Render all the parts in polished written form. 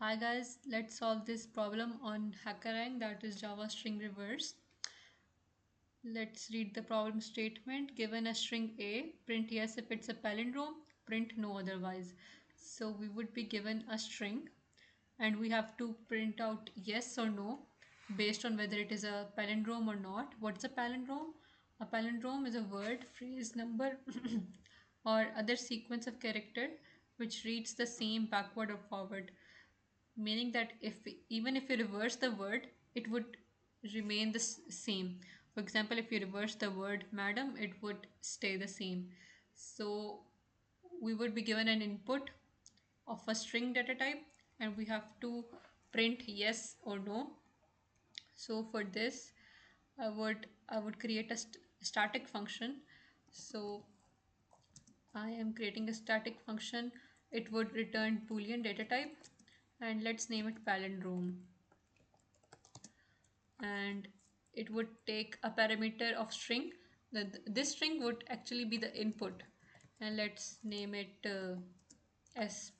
Hi guys, let's solve this problem on HackerRank, that is Java string reverse. Let's read the problem statement. Given a string A, print yes if it's a palindrome, print no otherwise. So we would be given a string and we have to print out yes or no based on whether it is a palindrome or not. What's a palindrome? A palindrome is a word, phrase, number or other sequence of character which reads the same backward or forward, meaning that even if you reverse the word, it would remain the same. For example, if you reverse the word madam, it would stay the same. So we would be given an input of a string data type and we have to print yes or no. So for this, I would create a static function. So I am creating a static function. It would return boolean data type and let's name it palindrome, and it would take a parameter of string. This string would actually be the input, and let's name it s.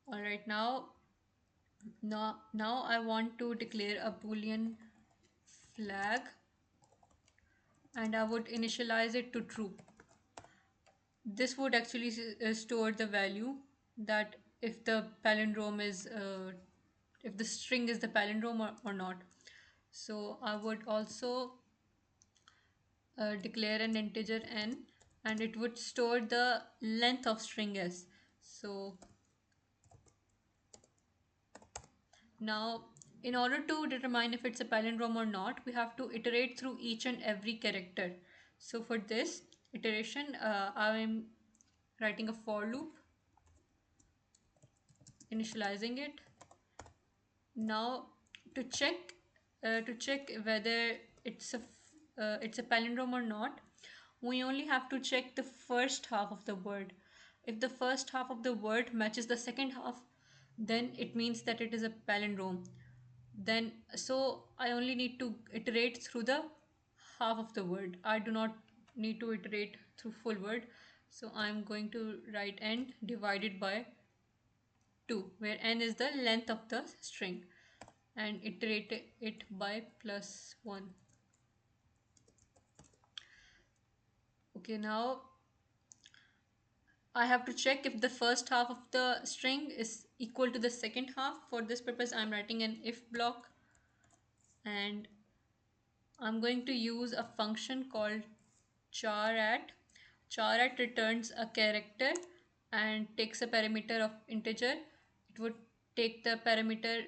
All right, now I want to declare a boolean flag and I would initialize it to true. This would actually store the value that if the palindrome is if the string is the palindrome or not. So I would also declare an integer n and it would store the length of string s. So now, in order to determine if it's a palindrome or not, we have to iterate through each and every character. So for this iteration, I am writing a for loop, initializing it. Now to check whether it's a palindrome or not, we only have to check the first half of the word. If the first half of the word matches the second half, then it means that it is a palindrome. Then so I only need to iterate through the half of the word. I do not need to iterate through full word. So I'm going to write n divided by 2, where n is the length of the string, and iterate it by plus 1. Okay, now I have to check if the first half of the string is equal to the second half. For this purpose, I'm writing an if block, and I'm going to use a function called char@. Char@ returns a character and takes a parameter of integer. It would take the parameter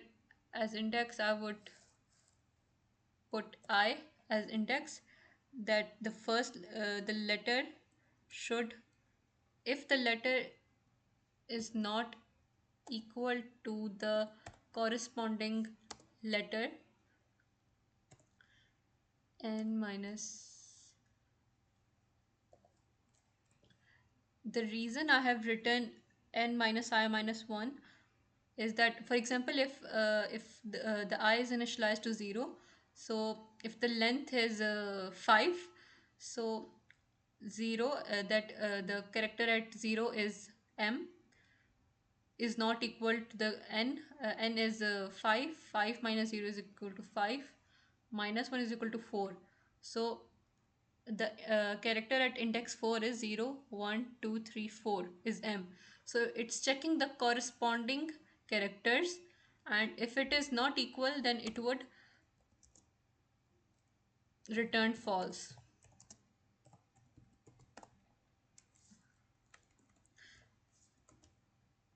as index. I would put I as index, that the letter should, if the letter is not equal to the corresponding letter, n minus. The reason I have written n minus I minus 1 is that, for example, if the I is initialized to 0, so if the length is 5, so 0, the character at 0 is m, is not equal to the n. N is 5. 5 minus 0 is equal to 5, minus 1 is equal to 4. So the character at index 4 is 0, 1, 2, 3, 4 is m. So it's checking the corresponding characters, and if it is not equal, then it would return false.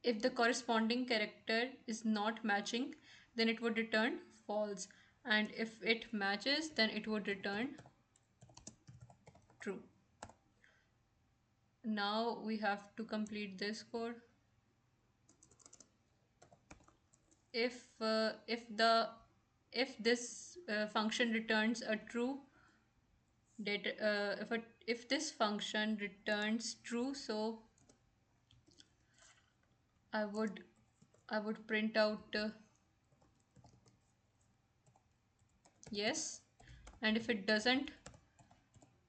If the corresponding character is not matching, then it would return false, and if it matches, then it would return true. Now we have to complete this code. If this function returns a true data, if this function returns true, so I would print out yes, and if it doesn't,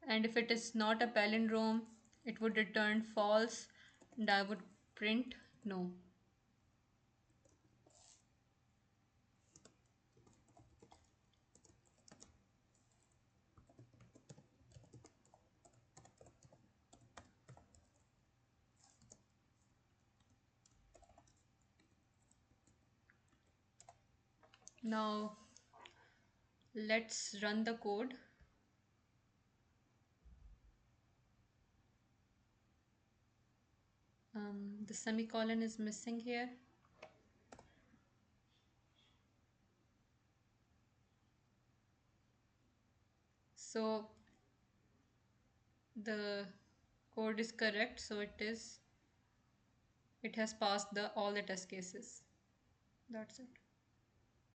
and if it is not a palindrome, it would return false, and I would print no. Now let's run the code. The semicolon is missing here. So the code is correct. So it has passed the all the test cases. That's it.